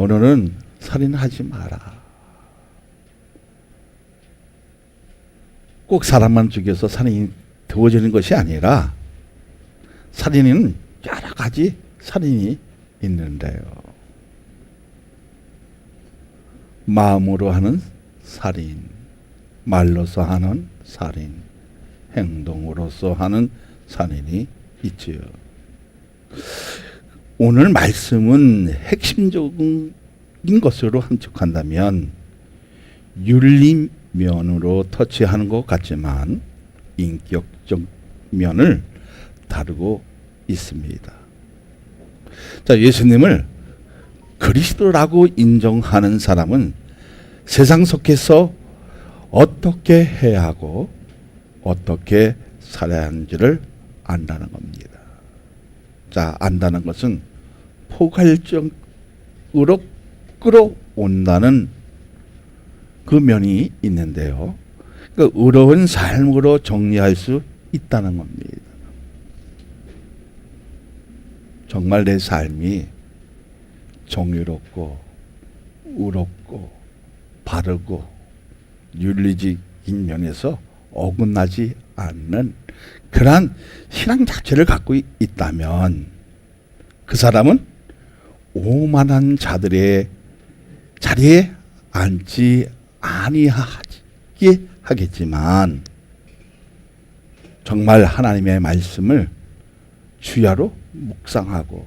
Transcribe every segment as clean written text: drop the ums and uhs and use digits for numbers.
오늘은 살인하지 마라. 꼭 사람만 죽여서 살인이 되어지는 것이 아니라 살인은 여러 가지 살인이 있는데요. 마음으로 하는 살인, 말로서 하는 살인, 행동으로서 하는 살인이 있지요. 오늘 말씀은 핵심적인 것으로 함축한다면 윤리 면으로 터치하는 것 같지만 인격적 면을 다루고 있습니다. 자, 예수님을 그리스도라고 인정하는 사람은 세상 속에서 어떻게 해야 하고 어떻게 살아야 하는지를 안다는 겁니다. 자, 안다는 것은 포괄적으로 끌어온다는 그 면이 있는데요. 그 의로운 삶으로 정리할 수 있다는 겁니다. 정말 내 삶이 정의롭고 의롭고 바르고 윤리적인 면에서 어긋나지 않는 그러한 신앙 자체를 갖고 있다면 그 사람은 오만한 자들의 자리에 앉지 아니하게 하겠지만 정말 하나님의 말씀을 주야로 묵상하고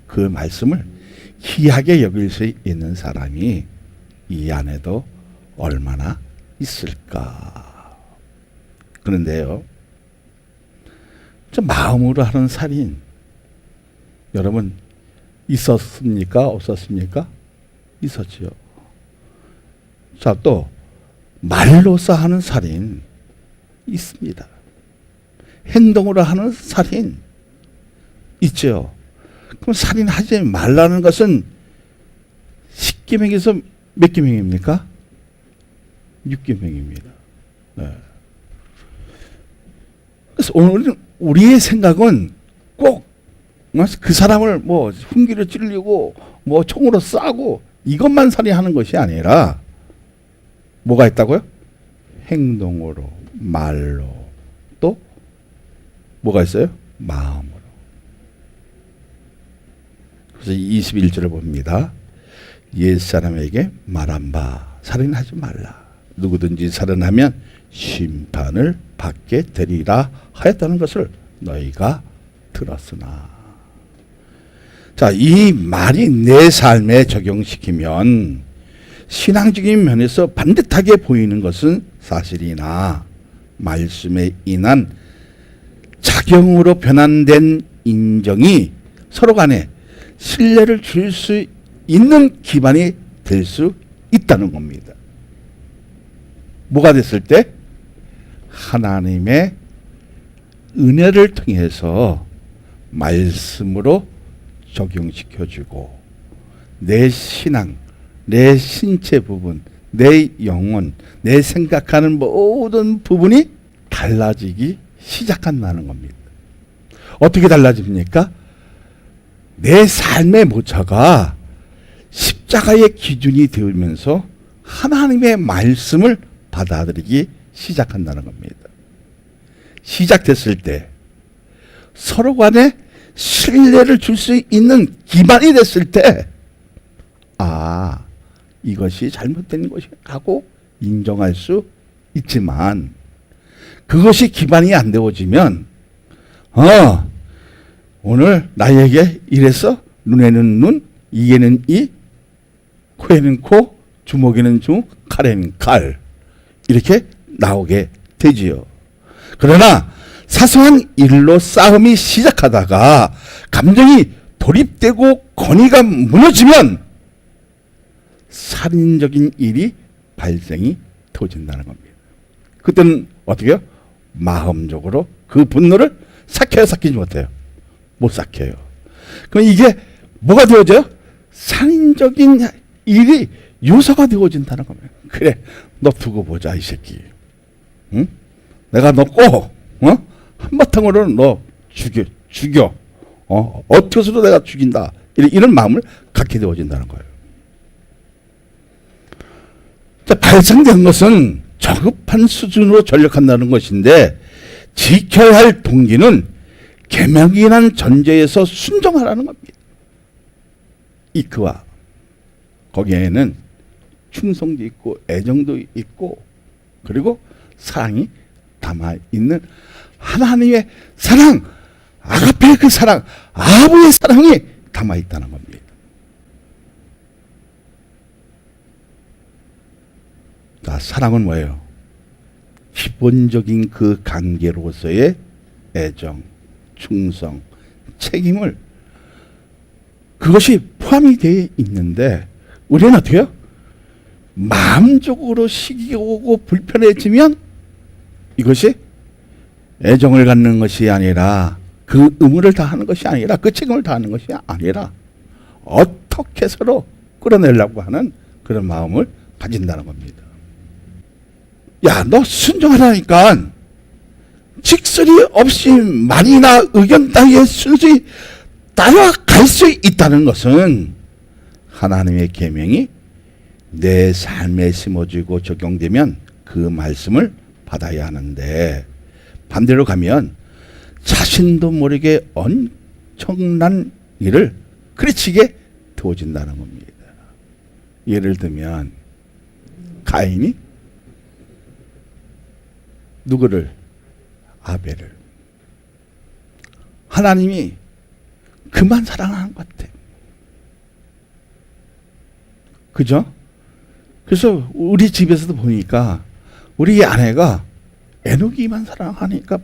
그 말씀을 귀하게 여길 수 있는 사람이 이 안에도 얼마나 있을까. 그런데요, 저 마음으로 하는 살인 여러분 있었습니까? 없었습니까? 있었지요. 자, 또 말로서 하는 살인 있습니다. 행동으로 하는 살인 있죠. 그럼 살인하지 말라는 것은 10계명에서 몇 계명입니까? 6계명입니다. 네. 그래서 오늘 우리의 생각은 꼭 그 사람을 뭐 흉기로 찔리고 뭐 총으로 쏴고 이것만 살인하는 것이 아니라 뭐가 있다고요? 행동으로, 말로, 또 뭐가 있어요? 마음으로. 그래서 21절을 봅니다. 옛사람에게 말한 바 살인하지 말라. 누구든지 살인하면 심판을 받게 되리라 하였다는 것을 너희가 들었으나. 자, 이 말이 내 삶에 적용시키면 신앙적인 면에서 반듯하게 보이는 것은 사실이나 말씀에 인한 작용으로 변환된 인정이 서로 간에 신뢰를 줄 수 있는 기반이 될 수 있다는 겁니다. 뭐가 됐을 때? 하나님의 은혜를 통해서 말씀으로 적용시켜주고 내 신앙, 내 신체 부분, 내 영혼, 내 생각하는 모든 부분이 달라지기 시작한다는 겁니다. 어떻게 달라집니까? 내 삶의 모처가 십자가의 기준이 되면서 하나님의 말씀을 받아들이기 시작한다는 겁니다. 시작됐을 때 서로 간에 신뢰를 줄 수 있는 기반이 됐을 때 이것이 잘못된 것이라고 인정할 수 있지만 그것이 기반이 안 되어지면 오늘 나에게 이래서 눈에는 눈, 이에는 이, 코에는 코, 주먹에는 주먹, 칼에는 칼 이렇게 나오게 되지요. 그러나 사소한 일로 싸움이 시작하다가 감정이 돌입되고 권위가 무너지면 살인적인 일이 발생이 되어진다는 겁니다. 그때는 어떻게 해요? 마음적으로 그 분노를 삭혀야 삭히지 못해요. 못 삭혀요. 그럼 이게 뭐가 되어져요? 살인적인 일이 요소가 되어진다는 겁니다. 그래, 너 두고 보자 이 새끼. 응? 내가 너 꼭 한바탕으로 너 죽여. 어떻게 해서도 내가 죽인다. 이런 마음을 갖게 되어진다는 거예요. 자, 발생된 것은 저급한 수준으로 전력한다는 것인데 지켜야 할 동기는 계명이라는 전제에서 순종하라는 겁니다. 이크와 거기에는 충성도 있고 애정도 있고 그리고 사랑이 담아있는 하나님의 사랑, 아가페의 그 사랑, 아버지의 사랑이 담아있다는 겁니다. 자, 사랑은 뭐예요? 기본적인 그 관계로서의 애정, 충성, 책임을 그것이 포함이 되어 있는데 우리는 어떻게 해요? 마음적으로 시기가 오고 불편해지면 이것이 애정을 갖는 것이 아니라 그 의무를 다하는 것이 아니라 그 책임을 다하는 것이 아니라 어떻게 서로 끌어내려고 하는 그런 마음을 가진다는 겁니다. 야, 너 순종하라니까 직설이 없이 말이나 의견 따위에 순수히 따라갈 수 있다는 것은 하나님의 계명이 내 삶에 심어지고 적용되면 그 말씀을 받아야 하는데 반대로 가면 자신도 모르게 엄청난 일을 그르치게 되어진다는 겁니다. 예를 들면 가인이 누구를? 아벨을. 하나님이 그만 사랑하는 것 같아. 그죠? 그래서 우리 집에서도 보니까 우리 아내가 에녹이만 사랑하니까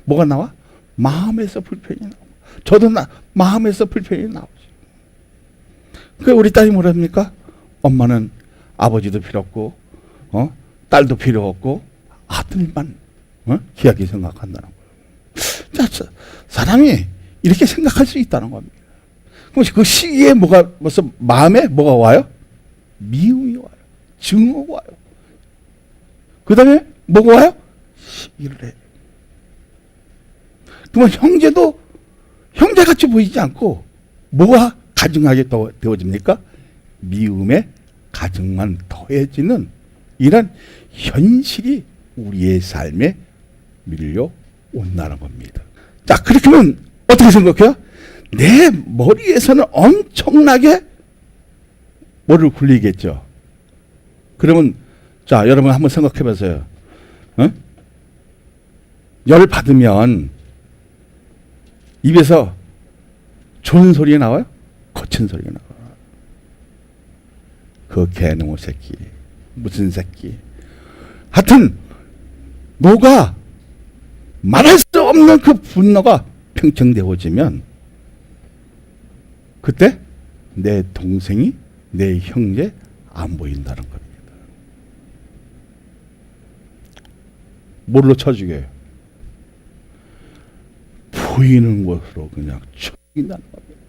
뭐가 나와? 마음에서 불편이 나오고 저도 마음에서 불편이 나오지. 그 우리 딸이 뭐랍니까? 엄마는 아버지도 필요 없고 딸도 필요 없고 아들만 귀하게 생각한다는 거예요. 자, 사람이 이렇게 생각할 수 있다는 겁니다. 그럼 그 시기에 벌써 마음에 뭐가 와요? 미움이 와요. 증오가 와요. 그 다음에 뭐가 와요? 시기를 해. 그러면 형제도 형제같이 보이지 않고 뭐가 가증하게 되어집니까? 미움의 가증만 더해지는 이런 현실이 우리의 삶에 밀려온다는 겁니다. 자, 그렇게 하면 어떻게 생각해요? 내 머리에서는 엄청나게 머리를 굴리겠죠. 그러면 자, 여러분 한번 생각해 보세요. 열 받으면 입에서 좋은 소리 나와요? 거친 소리가 나와요. 그 개놈의 새끼, 무슨 새끼. 하여튼 뭐가 말할 수 없는 그 분노가 팽창되어지면 그때 내 동생이 내 형제 안 보인다는 겁니다. 뭘로 쳐주게요? 보이는 것으로 그냥 죽인다는 겁니다.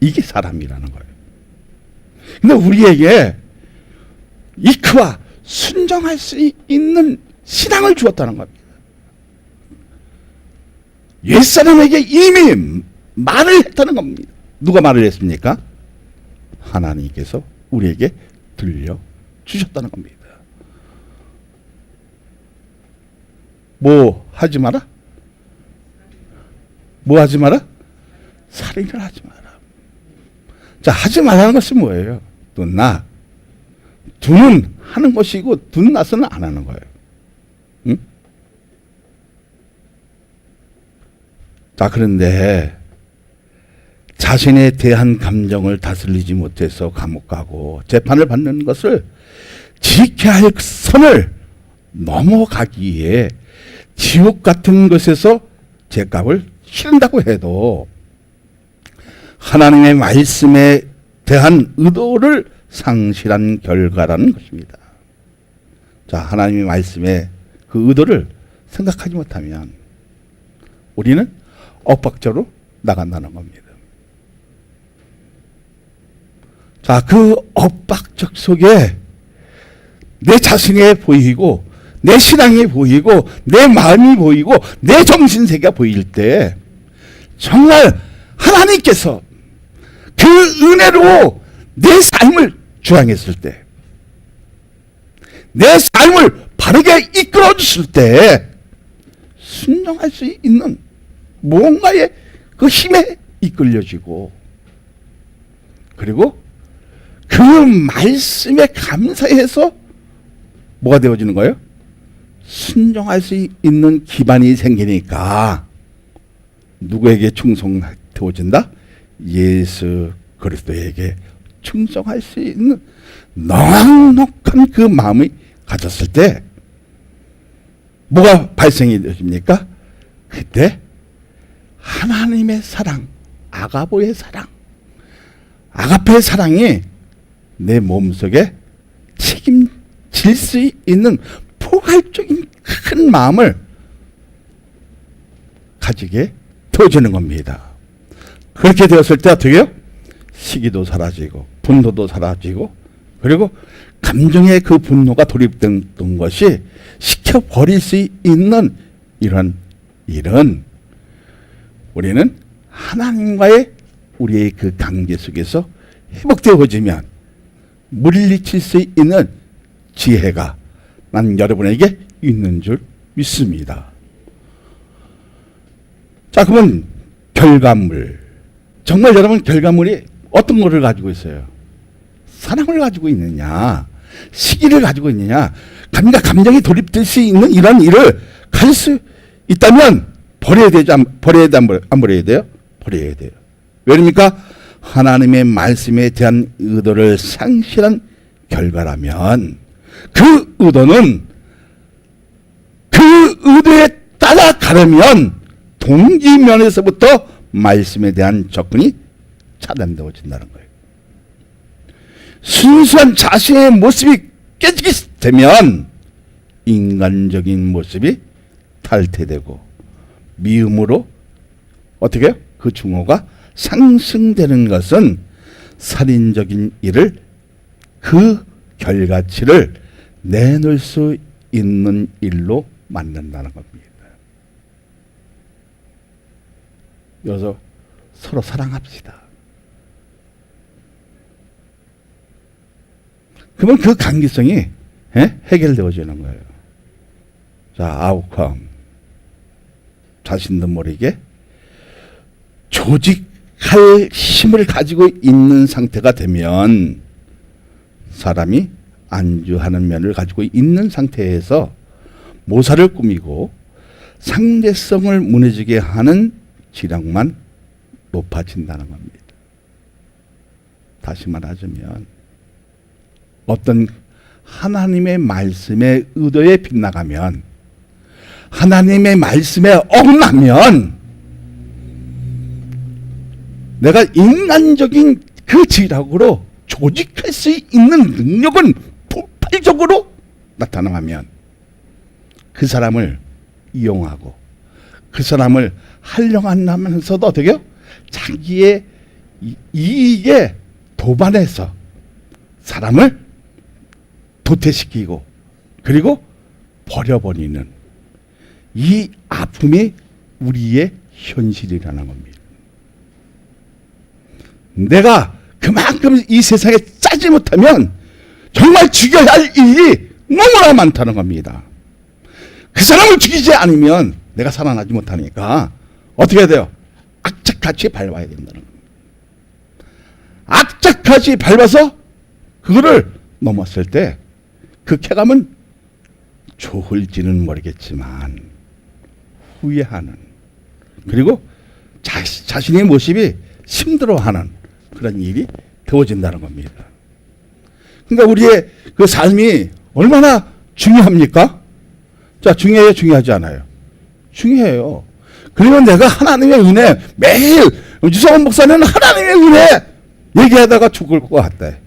이게 사람이라는 거예요. 근데 우리에게 이크와 순종할 수 있는 신앙을 주었다는 겁니다. 옛사람에게 이미 말을 했다는 겁니다. 누가 말을 했습니까? 하나님께서 우리에게 들려주셨다는 겁니다. 뭐 하지 마라? 뭐 하지 마라? 살인을 하지 마라. 자, 하지 말라는 것이 뭐예요? 둔나. 둔은 하는 것이고 둔나서는 안 하는 거예요. 응? 자, 그런데 자신에 대한 감정을 다스리지 못해서 감옥 가고 재판을 받는 것을 지켜야 할 선을 넘어가기에 지옥 같은 것에서 죄값을 치른다고 해도 하나님의 말씀에 대한 의도를 상실한 결과라는 것입니다. 자, 하나님의 말씀에 그 의도를 생각하지 못하면 우리는 엇박자로 나간다는 겁니다. 자, 그 엇박적 속에 내 자신이 보이고 내 신앙이 보이고 내 마음이 보이고 내 정신세계가 보일 때 정말 하나님께서 그 은혜로 내 삶을 주장했을 때 내 삶을 바르게 이끌어 주실 때 순종할 수 있는 무언가의 그 힘에 이끌려지고, 그리고 그 말씀에 감사해서 뭐가 되어지는 거예요? 순종할 수 있는 기반이 생기니까 누구에게 충성되어진다? 예수 그리스도에게 충성할 수 있는 넉넉한 그 마음이 가졌을 때 뭐가 발생이 되십니까? 그때 하나님의 사랑, 아가보의 사랑, 아가페의 사랑이 내 몸속에 책임질 수 있는 포괄적인 큰 마음을 가지게 되어지는 겁니다. 그렇게 되었을 때 어떻게 해요? 시기도 사라지고 분노도 사라지고, 그리고 감정의 그 분노가 돌입됐던 것이 식혀버릴 수 있는 이런 일은 우리는 하나님과의 우리의 그 관계 속에서 회복되어지면 물리칠 수 있는 지혜가 난 여러분에게 있는 줄 믿습니다. 자, 그러면 결과물, 정말 여러분 결과물이 어떤 것을 가지고 있어요? 사랑을 가지고 있느냐, 시기를 가지고 있느냐, 감정이 돌입될 수 있는 이런 일을 가질 수 있다면 버려야 되지, 안 버려야 돼요? 버려야 돼요. 왜입니까? 하나님의 말씀에 대한 의도를 상실한 결과라면 그 의도는 그 의도에 따라가려면 동기면에서부터 말씀에 대한 접근이 차단되어진다는 거예요. 순수한 자신의 모습이 깨지게 되면 인간적인 모습이 탈퇴되고 미움으로 어떻게 해요? 그 중호가 상승되는 것은 살인적인 일을, 그 결과치를 내놓을 수 있는 일로 만든다는 겁니다. 그래서 서로 사랑합시다. 그러면 그 관계성이 해결되어지는 거예요. 자, 아웃컴. 자신도 모르게 조직할 힘을 가지고 있는 상태가 되면 사람이 안주하는 면을 가지고 있는 상태에서 모사를 꾸미고 상대성을 무너지게 하는 지력만 높아진다는 겁니다. 다시 말하자면 어떤 하나님의 말씀의 의도에 빗나가면, 하나님의 말씀에 어긋나면 내가 인간적인 그 지략으로 조직할 수 있는 능력은 폭발적으로 나타나면 그 사람을 이용하고 그 사람을 활용하면서도 어떻게 해요? 자기의 이익에 도반해서 사람을 도태시키고 그리고 버려버리는 이 아픔이 우리의 현실이라는 겁니다. 내가 그만큼 이 세상에 짜지 못하면 정말 죽여야 할 일이 너무나 많다는 겁니다. 그 사람을 죽이지 않으면 내가 살아나지 못하니까 어떻게 해야 돼요? 악착같이 밟아야 된다는 겁니다. 악착같이 밟아서 그거를 넘었을 때 그 쾌감은 좋을지는 모르겠지만 후회하는, 그리고 자신의 모습이 힘들어하는 그런 일이 되어진다는 겁니다. 그러니까 우리의 그 삶이 얼마나 중요합니까? 자, 중요해요? 중요하지 않아요? 중요해요. 그러면 내가 하나님의 은혜, 매일 유성원 목사는 하나님의 은혜 얘기하다가 죽을 것 같다.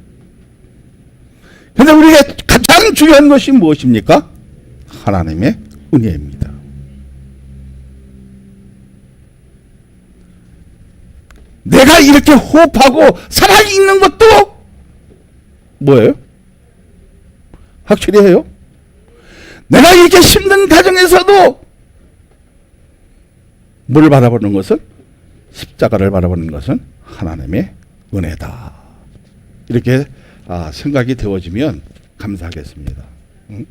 그런데 우리에게 가장 중요한 것이 무엇입니까? 하나님의 은혜입니다. 내가 이렇게 호흡하고 살아있는 것도 뭐예요? 확실히 해요? 내가 이렇게 힘든 가정에서도 뭘 바라보는 것은? 십자가를 바라보는 것은 하나님의 은혜다. 이렇게 생각이 되어지면 감사하겠습니다. 응?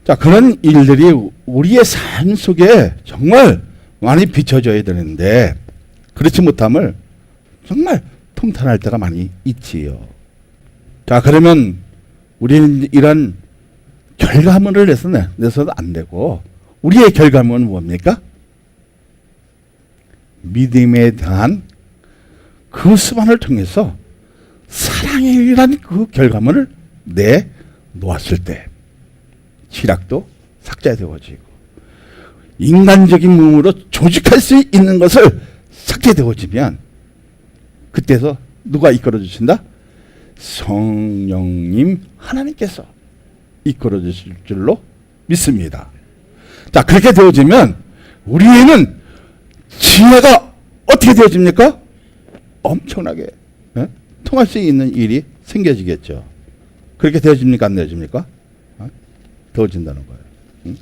자, 그런 일들이 우리의 삶 속에 정말 많이 비춰져야 되는데 그렇지 못함을 정말 통탄할 때가 많이 있지요. 자, 그러면 우리는 이런 결과물을 내서도 안 되고 우리의 결과물은 뭡니까? 믿음에 대한 그 수반을 통해서 사랑이라는 그 결과물을 내 놓았을 때 지략도 삭제되어지고 인간적인 몸으로 조직할 수 있는 것을 삭제되어지면 그때서 누가 이끌어 주신다? 성령님 하나님께서 이끌어 주실 줄로 믿습니다. 자, 그렇게 되어지면 우리에는 지혜가 어떻게 되어집니까? 엄청나게 통할 수 있는 일이 생겨지겠죠. 그렇게 되어집니까? 안 되어집니까? 되어진다는 거예요. 응?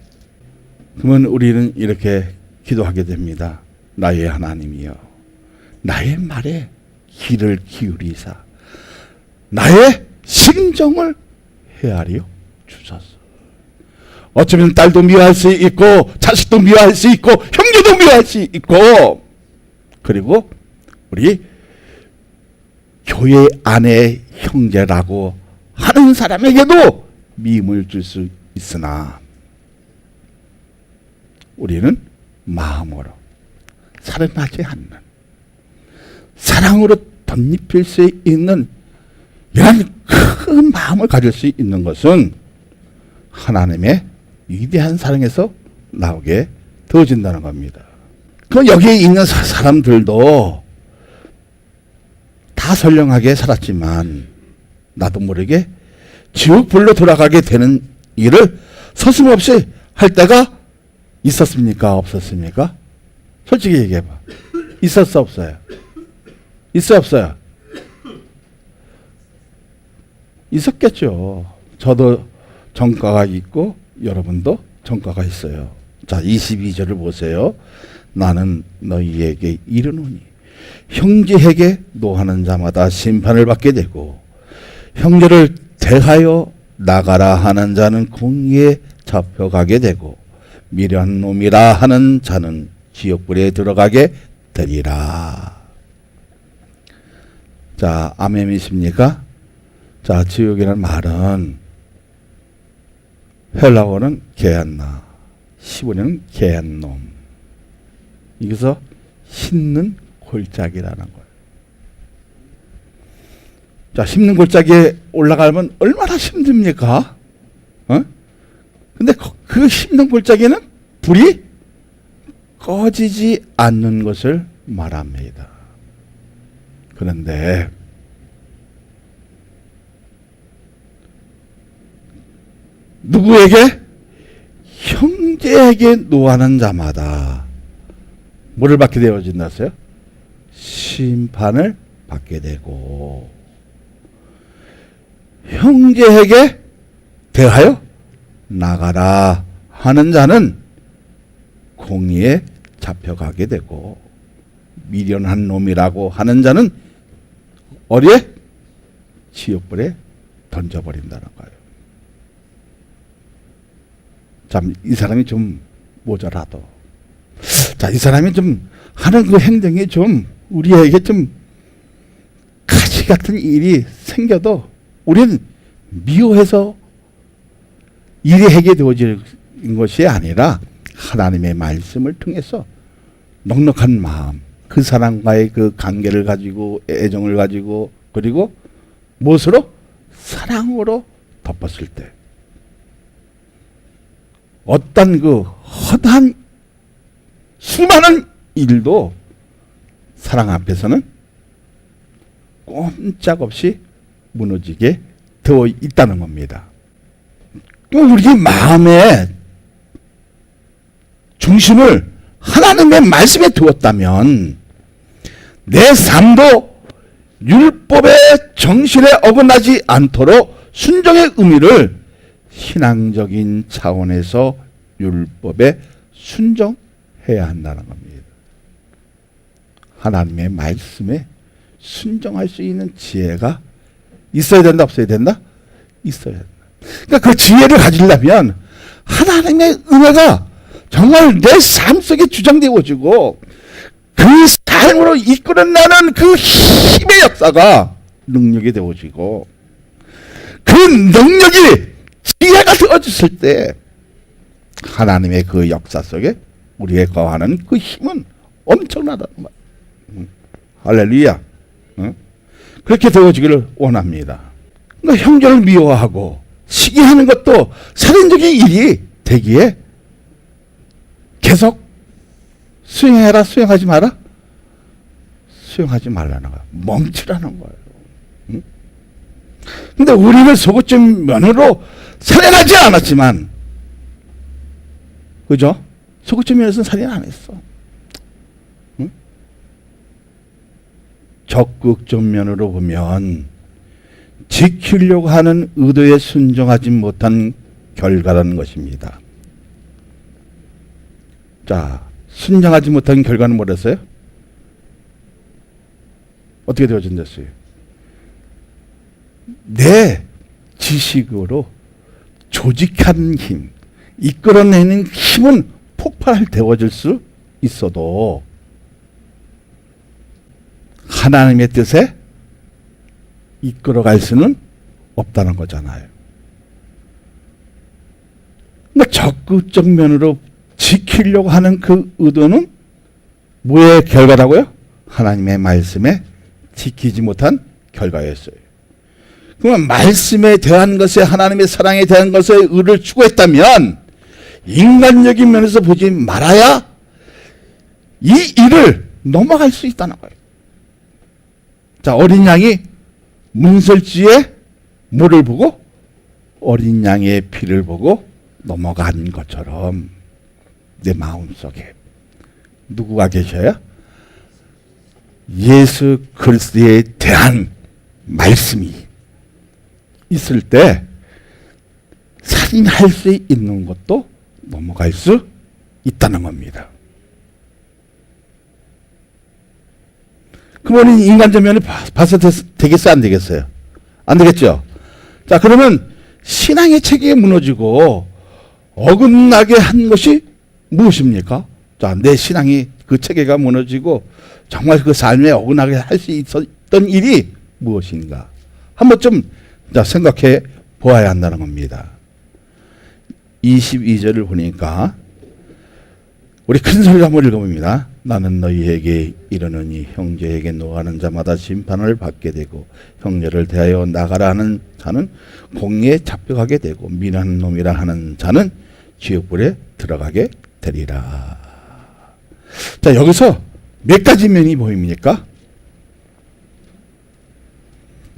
그러면 우리는 이렇게 기도하게 됩니다. 나의 하나님이여, 나의 말에 귀를 기울이사 나의 심정을 헤아려 주소서. 어쩌면 딸도 미워할 수 있고 자식도 미워할 수 있고 형제도 미워할 수 있고 그리고 우리 교회 안에 형제라고 하는 사람에게도 미움을 줄 수 있으나 우리는 마음으로 사랑하지 않는 사랑으로 덧입힐 수 있는 이런 큰 마음을 가질 수 있는 것은 하나님의 위대한 사랑에서 나오게 되어진다는 겁니다. 그 여기에 있는 사람들도 다 선량하게 살았지만 나도 모르게 지옥 불로 돌아가게 되는 일을 서슴없이 할 때가 있었습니까? 없었습니까? 솔직히 얘기해봐. 있었어? 없어요? 있어요? 없어요? 있었겠죠. 저도 전과가 있고 여러분도 전과가 있어요. 자, 22절을 보세요. 나는 너희에게 이르노니 형제에게 노하는 자마다 심판을 받게 되고 형제를 대하여 나가라 하는 자는 공의에 잡혀가게 되고 미련한 놈이라 하는 자는 지옥불에 들어가게 되리라. 자, 아멘이십니까? 자, 지옥이라는 말은 헬라어는 게안나, 히브리어는 게안놈. 여기서 씹는 골짜기라는 거예요. 자, 씹는 골짜기에 올라가면 얼마나 힘듭니까? 근데 그 씹는 골짜기는 불이 꺼지지 않는 것을 말합니다. 그런데 누구에게? 형제에게 노하는 자마다 뭐를 받게 되어진다어요? 심판을 받게 되고 형제에게 대하여 나가라 하는 자는 공의에 잡혀가게 되고 미련한 놈이라고 하는 자는 어디에? 지옥불에 던져버린다는 거예요. 참, 이 사람이 좀 모자라도 자, 이 사람이 좀 하는 그 행동이 좀 우리에게 좀 가시 같은 일이 생겨도 우리는 미워해서 일이 하게 되어지는 것이 아니라 하나님의 말씀을 통해서 넉넉한 마음, 그 사람과의 그 관계를 가지고 애정을 가지고 그리고 무엇으로? 사랑으로 덮었을 때 어떤 그 허다한 수많은 일도 사랑 앞에서는 꼼짝없이 무너지게 되어 있다는 겁니다. 우리 마음의 중심을 하나님의 말씀에 두었다면 내 삶도 율법의 정신에 어긋나지 않도록 순종의 의미를 신앙적인 차원에서 율법에 순종해야 한다는 겁니다. 하나님의 말씀에 순종할 수 있는 지혜가 있어야 된다, 없어야 된다? 있어야 된다. 그러니까 그 지혜를 가지려면 하나님의 은혜가 정말 내 삶 속에 주장되어지고 그 삶으로 이끌어나는 그 힘의 역사가 능력이 되어지고 그 능력이 지혜가 되어졌을 때 하나님의 그 역사 속에 우리에 거하는 그 힘은 엄청나다는 말. 할렐루야. 그렇게 되어지기를 원합니다. 그러니까 형제를 미워하고 시기하는 것도 살인적인 일이 되기에 계속 수용해라, 수용하지 마라? 수용하지 말라는 거야. 멈추라는 거예요. 근데 우리는 소고점 면으로 살인하지 않았지만, 그죠? 소고점 면에서는 살인 안 했어. 적극적 면으로 보면 지키려고 하는 의도에 순종하지 못한 결과라는 것입니다. 자, 순종하지 못한 결과는 뭐랬어요? 어떻게 되어진댔어요? 내 지식으로 조직하는 힘, 이끌어내는 힘은 폭발할 되어질 수 있어도 하나님의 뜻에 이끌어갈 수는 없다는 거잖아요. 그러니까 적극적 면으로 지키려고 하는 그 의도는 뭐의 결과라고요? 하나님의 말씀에 지키지 못한 결과였어요. 그러면 말씀에 대한 것에 하나님의 사랑에 대한 것에 의를 추구했다면 인간적인 면에서 보지 말아야 이 일을 넘어갈 수 있다는 거예요. 자, 어린 양이 문설주에 뭐를 보고? 어린 양의 피를 보고 넘어간 것처럼 내 마음속에 누구가 계셔요? 예수 그리스도에 대한 말씀이 있을 때 살인할 수 있는 것도 넘어갈 수 있다는 겁니다. 그러면 인간적 면을 봐서 되겠어요? 안 되겠어요? 안 되겠죠? 자, 그러면 신앙의 체계가 무너지고 어긋나게 한 것이 무엇입니까? 자, 내 신앙이 그 체계가 무너지고 정말 그 삶에 어긋나게 할 수 있었던 일이 무엇인가? 한번 좀 생각해 보아야 한다는 겁니다. 22절을 보니까 우리 큰 소리로 한번 읽어봅니다. 나는 너희에게 이르노니 형제에게 노하는 자마다 심판을 받게 되고 형제를 대하여 나가라 하는 자는 공의에 잡혀가게 되고 미련한 놈이라 하는 자는 지옥불에 들어가게 되리라. 자, 여기서 몇 가지 면이 보입니까?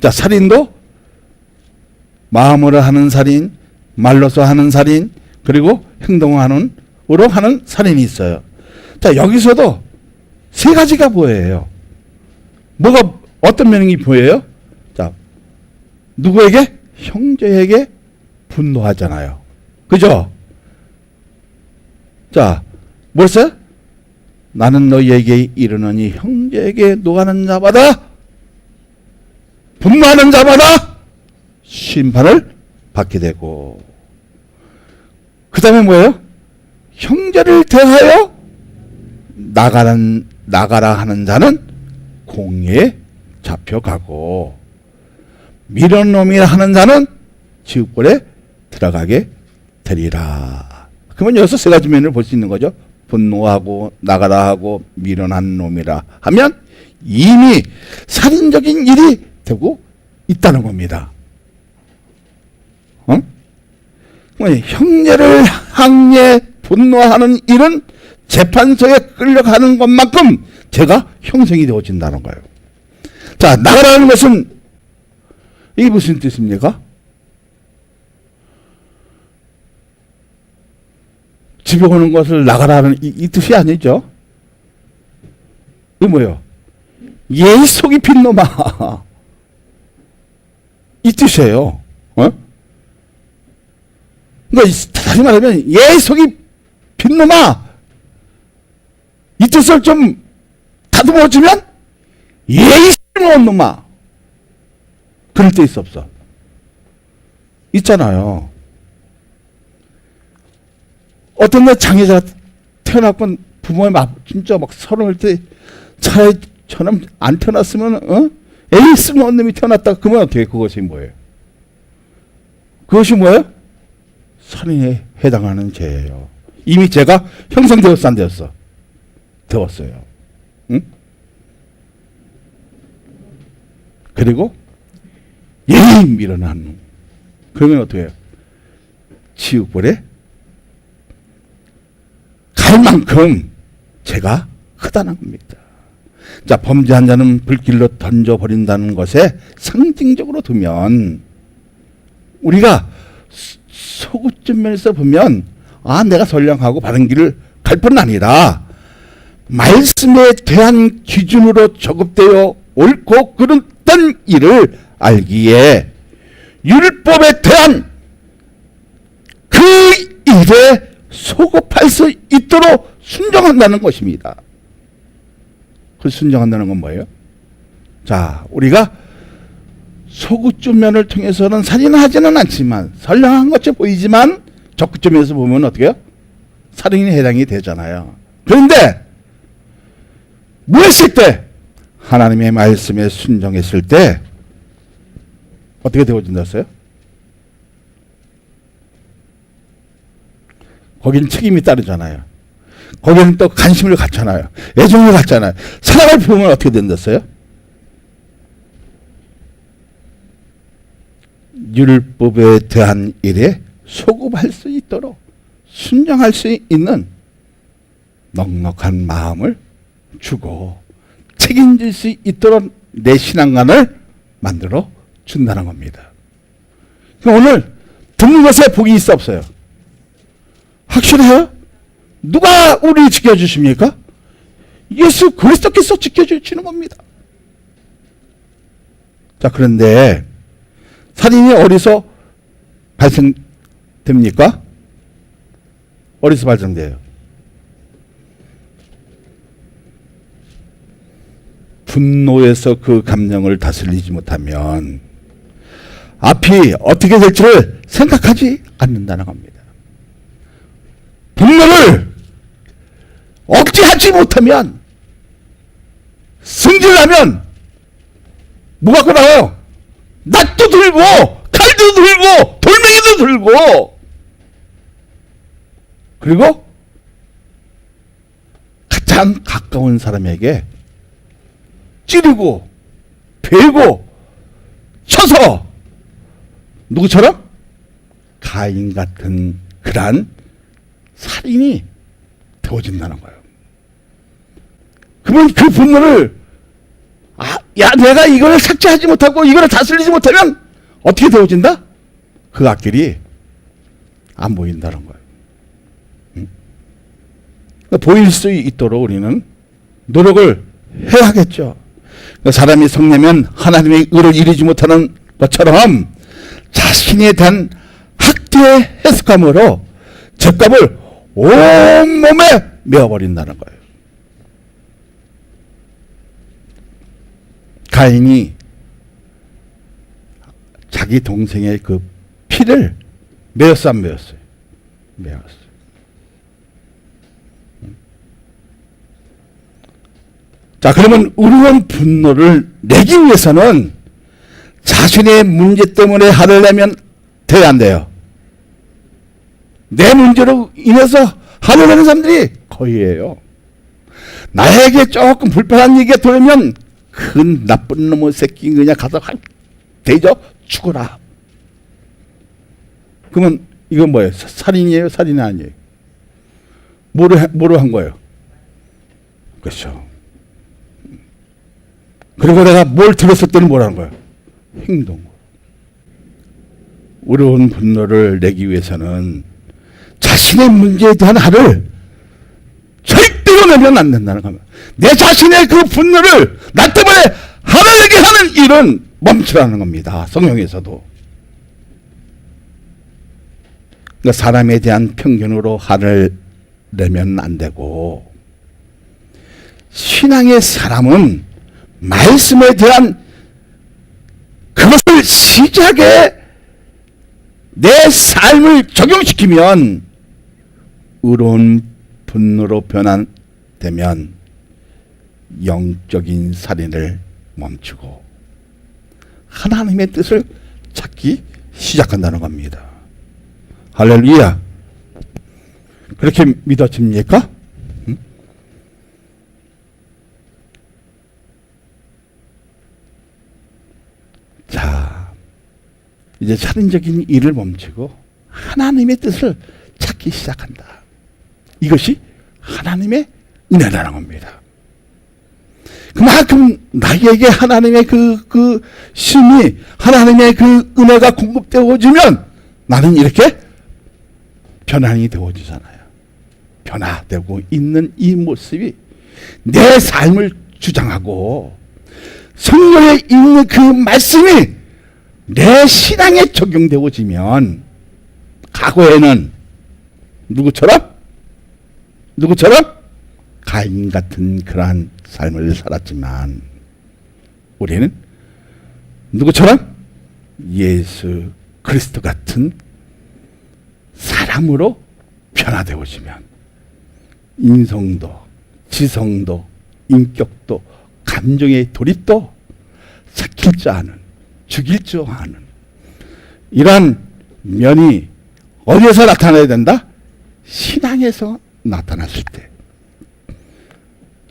자, 살인도 마음으로 하는 살인, 말로서 하는 살인, 그리고 행동으로 하는 살인이 있어요. 자, 여기서도 세 가지가 보여요. 뭐가, 어떤 면이 보여요? 자, 누구에게? 형제에게 분노하잖아요. 그죠? 자, 뭐였어요? 나는 너희에게 이르노니 형제에게 노하는 자마다, 분노하는 자마다 심판을 받게 되고, 그 다음에 뭐예요? 형제를 대하여 나가라 하는 자는 공의에 잡혀가고 미련 놈이라 하는 자는 지옥불에 들어가게 되리라. 그러면 여기서 세 가지 면을 볼 수 있는 거죠. 분노하고 나가라 하고 미련한 놈이라 하면 이미 살인적인 일이 되고 있다는 겁니다. 형제를 향해 분노하는 일은 재판소에 끌려가는 것만큼 죄가 형성이 되어진다는 거예요. 자, 나가라는 것은 이게 무슨 뜻입니까? 집에 오는 것을 나가라는 이 뜻이 아니죠. 이게 뭐예요? 예의 속이 빈 놈아. 이 뜻이에요. 그러니까 다시 말하면 예의 속이 빈 놈아. 이 뜻을 좀 다듬어주면 예의 속이 없는 놈아. 그럴 때 있어 없어? 있잖아요. 어떤 날 장애자 태어났건 부모의 진짜 막 서러울 때 차라리 저놈 안 태어났으면 애 있으면 없는 놈이 태어났다 그러면 어떻게 그것이 뭐예요? 그것이 뭐예요? 살인에 해당하는 죄예요. 이미 죄가 형성되었어 안 되었어? 되었어요. 응? 그리고 예의 밀어난 놈. 그러면 어떻게 해요? 지옥불에 갈 만큼 죄가 크다는 겁니다. 자, 범죄한 자는 불길로 던져버린다는 것에 상징적으로 두면 우리가 소극적 면에서 보면 내가 선량하고 바른 길을 갈 뿐 아니라 말씀에 대한 기준으로 저급되어 옳고 그릇된 일을 알기에 율법에 대한 그 일에 소급할 수 있도록 순종한다는 것입니다. 그 순종한다는 건 뭐예요? 자, 우리가 소극적 면을 통해서는 살인을 하지는 않지만 선량한 것처럼 보이지만 적극적 면에서 보면 어떻게 해요? 살인이 해당이 되잖아요. 그런데 뭐 했을 때? 하나님의 말씀에 순종했을 때 어떻게 되어진다어요? 거기는 책임이 따르잖아요. 거기는 또 관심을 갖잖아요. 애정을 갖잖아요. 사랑을 품으면 어떻게 된다어요? 율법에 대한 일에 소급할 수 있도록 순종할 수 있는 넉넉한 마음을 주고 책임질 수 있도록 내 신앙관을 만들어 준다는 겁니다. 오늘 듣는 것에 복이 있어 없어요? 확실해요? 누가 우리 지켜주십니까? 예수 그리스도께서 지켜주시는 겁니다. 자, 그런데 살인이 어디서 발생됩니까? 어디서 발생돼요? 분노에서 그 감정을 다스리지 못하면 앞이 어떻게 될지를 생각하지 않는다는 겁니다. 분노를 억제하지 못하면 승질나면 뭐가 나와요? 낫도 들고 칼도 들고 돌멩이도 들고 그리고 가장 가까운 사람에게 찌르고 베고 쳐서 누구처럼? 가인 같은 그러한 살인이 되어진다는 거예요. 그러면 그 분노를 내가 이걸 삭제하지 못하고 이걸 다스리지 못하면 어떻게 되어진다? 그 앞길이 안 보인다는 거예요. 그러니까 보일 수 있도록 우리는 노력을 해야겠죠. 그러니까 사람이 성내면 하나님의 의를 이루지 못하는 것처럼 자신에 대한 학대의 해석감으로 죄값을 온몸에 메어버린다는 거예요. 가인이 자기 동생의 그 피를 메었어 안 메었어요? 메었어요. 자, 그러면 의로운 분노를 내기 위해서는 자신의 문제 때문에 화를 내면 돼야 안 돼요? 내 문제로 인해서 화를 내는 사람들이 거의예요. 나에게 조금 불편한 얘기가 들으면 그 나쁜 놈의 새끼 그냥 가서 대저 죽어라. 그러면 이건 뭐예요? 살인이에요? 살인이 아니에요? 뭐로 한 거예요? 그렇죠. 그리고 내가 뭘 들었을 때는 뭐라는 거예요? 행동. 의로운 분노를 내기 위해서는 자신의 문제에 대한 화를 절대로 내면 안 된다는 겁니다. 내 자신의 그 분노를 나 때문에 화를 내게 하는 일은 멈추라는 겁니다. 성경에서도. 그러니까 사람에 대한 편견으로 화를 내면 안 되고 신앙의 사람은 말씀에 대한 그것을 시작에 내 삶을 적용시키면 의로운 분노로 변환되면 영적인 살인을 멈추고 하나님의 뜻을 찾기 시작한다는 겁니다. 할렐루야. 그렇게 믿어집니까? 응? 자, 이제 살인적인 일을 멈추고 하나님의 뜻을 찾기 시작한다. 이것이 하나님의 은혜라는 겁니다. 그만큼 나에게 하나님의 그 심이, 하나님의 그 은혜가 공급되어지면 나는 이렇게 변환이 되어지잖아요. 변화되고 있는 이 모습이 내 삶을 주장하고 성경에 있는 그 말씀이 내 신앙에 적용되어지면 과거에는 누구처럼? 가인 같은 그러한 삶을 살았지만 우리는 누구처럼? 예수 그리스도 같은 사람으로 변화되어지면 인성도, 지성도, 인격도, 감정의 돌입도 삭힐 줄 아는, 죽일 줄 아는 이러한 면이 어디에서 나타나야 된다? 신앙에서 나타났을 때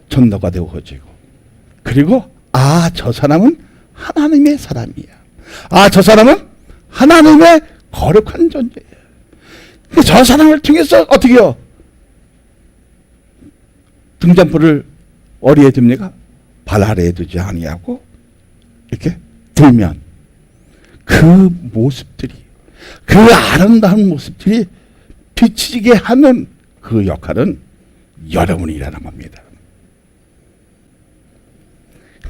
전도가 되어지고, 그리고 저 사람은 하나님의 사람이야. 저 사람은 하나님의 거룩한 존재야. 저 사람을 통해서 어떻게 해요? 등잔불을 어디에 둡니까? 발 아래에 두지 아니하고 이렇게 들면 그 모습들이, 그 아름다운 모습들이 비치게 하는 그 역할은 여러분이라는 겁니다.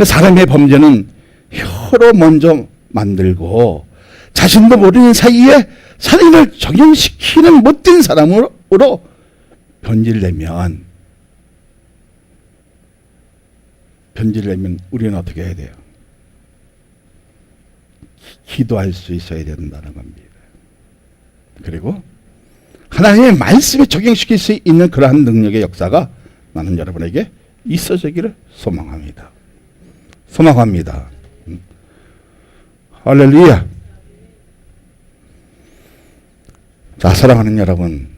사람의 범죄는 혀로 먼저 만들고 자신도 모르는 사이에 살인을 적용시키는 못된 사람으로 변질되면 우리는 어떻게 해야 돼요? 기도할 수 있어야 된다는 겁니다. 그리고 하나님의 말씀에 적용시킬 수 있는 그러한 능력의 역사가 나는 여러분에게 있어지기를 소망합니다. 할렐루야. 자, 사랑하는 여러분,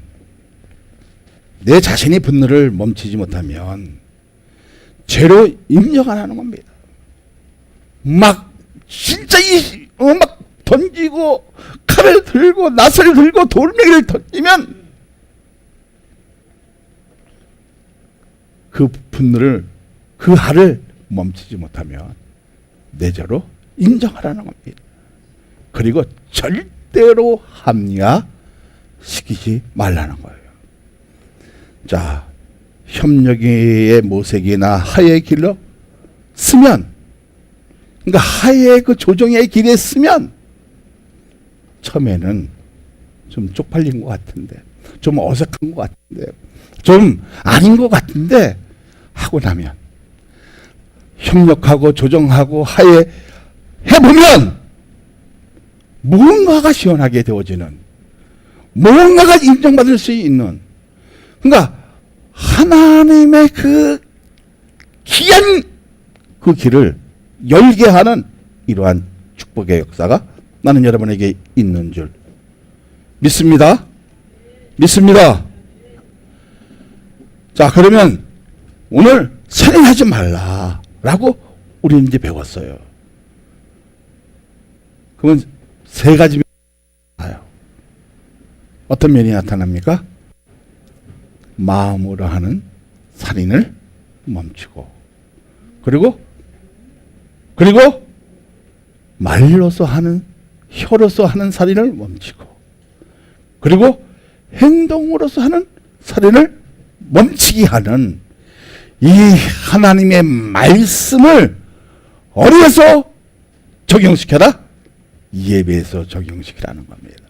내 자신이 분노를 멈추지 못하면 죄로 인정 안 하는 겁니다. 막 진짜 막 던지고 칼을 들고 낫을 들고 돌멩이를 던지면 그 분노를, 그 화를 멈추지 못하면 내 죄로 인정하라는 겁니다. 그리고 절대로 합리화시키지 말라는 거예요. 자, 협력의 모색이나 하의 길로 쓰면, 그러니까 하의 그 조정의 길에 쓰면 처음에는 좀 쪽팔린 것 같은데, 좀 어색한 것 같은데, 좀 아닌 것 같은데 하고 나면 협력하고 조정하고 하에 해보면 무언가가 시원하게 되어지는, 무언가가 인정받을 수 있는, 그러니까 하나님의 그 귀한 그 길을 열게 하는 이러한 축복의 역사가 나는 여러분에게 있는 줄 믿습니다. 자, 그러면 오늘 살인하지 말라라고 우리는 이제 배웠어요. 그러면 세 가지 면이 나타나요. 어떤 면이 나타납니까? 마음으로 하는 살인을 멈추고, 그리고 말로서 하는, 혀로서 하는 살인을 멈추고, 그리고 행동으로서 하는 살인을 멈추게 하는 이 하나님의 말씀을 어디에서 적용시켜라? 예배에서 적용시키라는 겁니다.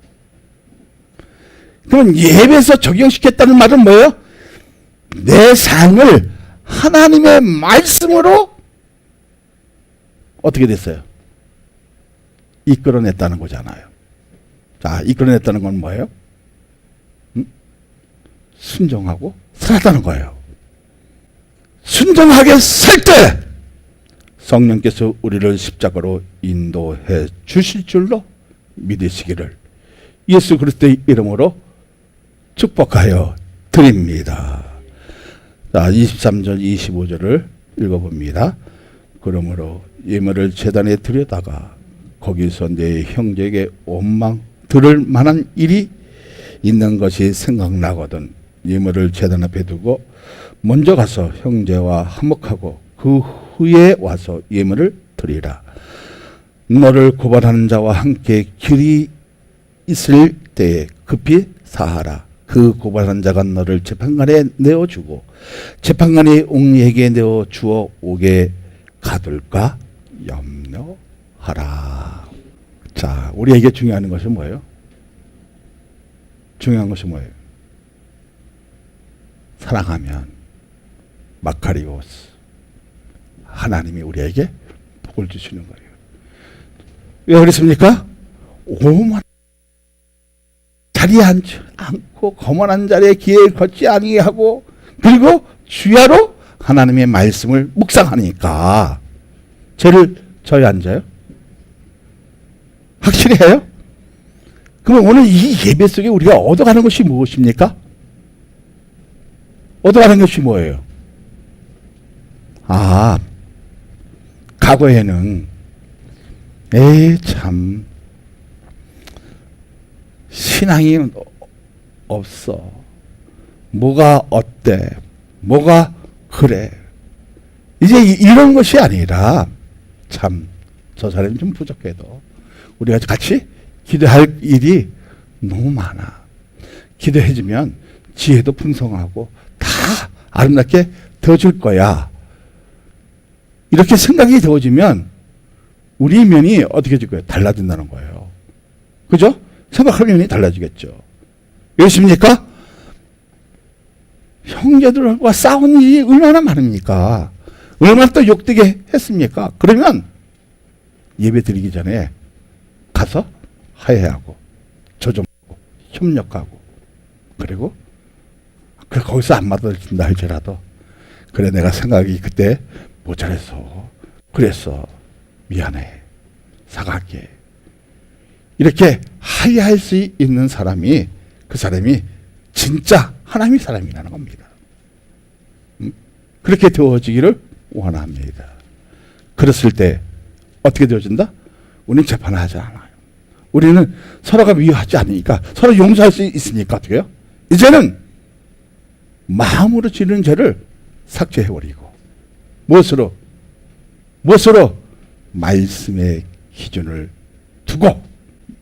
그럼 예배에서 적용시켰다는 말은 뭐예요? 내 삶을 하나님의 말씀으로 어떻게 됐어요? 이끌어냈다는 거잖아요. 자, 이끌어냈다는 건 뭐예요? 순종하고 살았다는 거예요. 순종하게 살 때 성령께서 우리를 십자가로 인도해 주실 줄로 믿으시기를 예수 그리스도의 이름으로 축복하여 드립니다. 자, 23절 25절을 읽어봅니다. 그러므로 예물을 제단에 들여다가 거기서 내 형제에게 원망 들을 만한 일이 있는 것이 생각나거든 예물을 제단 앞에 두고 먼저 가서 형제와 화목하고 그 후에 와서 예물을 드리라. 너를 고발하는 자와 함께 길이 있을 때에 급히 사하라. 그 고발한 자가 너를 재판관에 내어주고 재판관이 옹리에게 내어주어 오게 가둘까 염려하라. 자, 우리에게 중요한 것은 뭐예요? 중요한 것은 뭐예요? 사랑하면 마카리오스 하나님이 우리에게 복을 주시는 거예요. 왜 그렇습니까? 오만 자리에 앉지 않고 거만한 자리에 기회를 걷지 아니하고 그리고 주야로 하나님의 말씀을 묵상하니까 죄를 저희 앉아요? 확실히 해요? 그럼 오늘 이 예배 속에 우리가 얻어가는 것이 무엇입니까? 얻어가는 것이 뭐예요? 아, 과거에는 참 신앙이 없어. 뭐가 어때? 뭐가 그래? 이제 이런 것이 아니라 참 저 사람이 좀 부족해도 우리가 같이 기도할 일이 너무 많아. 기도해주면 지혜도 풍성하고 다 아름답게 되어줄 거야. 이렇게 생각이 되어지면 우리 면이 어떻게 될 거예요? 달라진다는 거예요. 그죠? 생각할 면이 달라지겠죠. 그렇습니까? 형제들과 싸운 일이 얼마나 많습니까? 얼마나 또 욕되게 했습니까? 그러면 예배 드리기 전에 가서 화해하고 조정하고 협력하고 그리고 거기서 안 맞아준다 할지라도 그래 내가 생각이 그때 모자랐어. 그랬어. 미안해. 사과할게. 이렇게 화해할 수 있는 사람이 그 사람이 진짜 하나님의 사람이라는 겁니다. 그렇게 되어지기를 원합니다. 그랬을 때 어떻게 되어진다? 우리는 재판하지 않아요. 우리는 서로가 미워하지 않으니까 서로 용서할 수 있으니까 어떻게 해요? 이제는 마음으로 지는 죄를 삭제해버리고 무엇으로? 말씀의 기준을 두고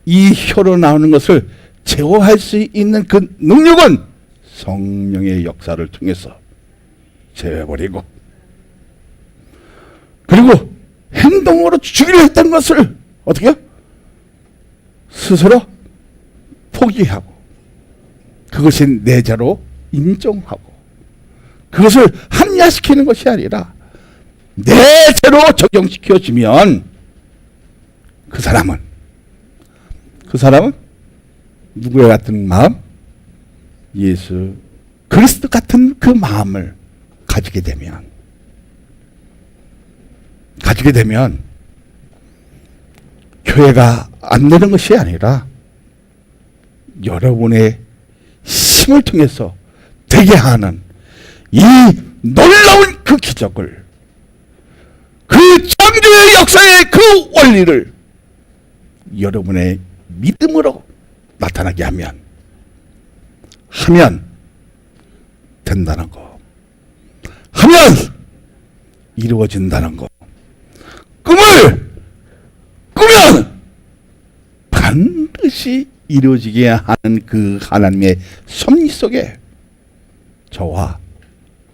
이 혀로 나오는 것을 제어할 수 있는 그 능력은 성령의 역사를 통해서 제어해버리고 그리고 행동으로 주기로 했던 것을 어떻게 해요? 스스로 포기하고 그것이 내 죄로 인정하고 그것을 합리화시키는 것이 아니라 내 죄로 적용시켜주면 그 사람은 누구의 같은 마음? 예수 그리스도 같은 그 마음을 가지게 되면 교회가 안 되는 것이 아니라 여러분의 힘을 통해서 되게 하는 이 놀라운 그 기적을 그 창조의 역사의 그 원리를 여러분의 믿음으로 나타나게 하면 된다는 거. 하면 이루어진다는 거. 꿈을 꾸면 반드시 이루어지게 하는 그 하나님의 섭리 속에 저와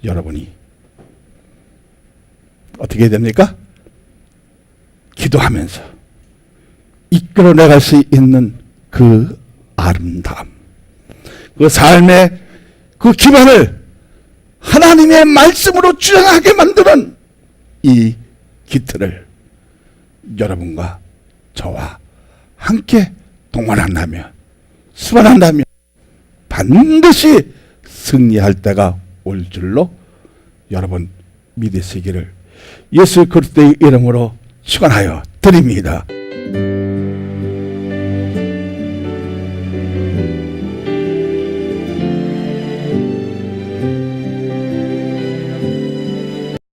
여러분이 어떻게 됩니까? 기도하면서 이끌어내갈 수 있는 그 아름다움, 그 삶의 그 기반을 하나님의 말씀으로 주장하게 만드는 이 기틀을 여러분과 저와 함께 동원한다면 수반한다면 반드시 승리할 때가 올 줄로 여러분 믿으시기를 예수 그리스도의 이름으로 축원하여 드립니다.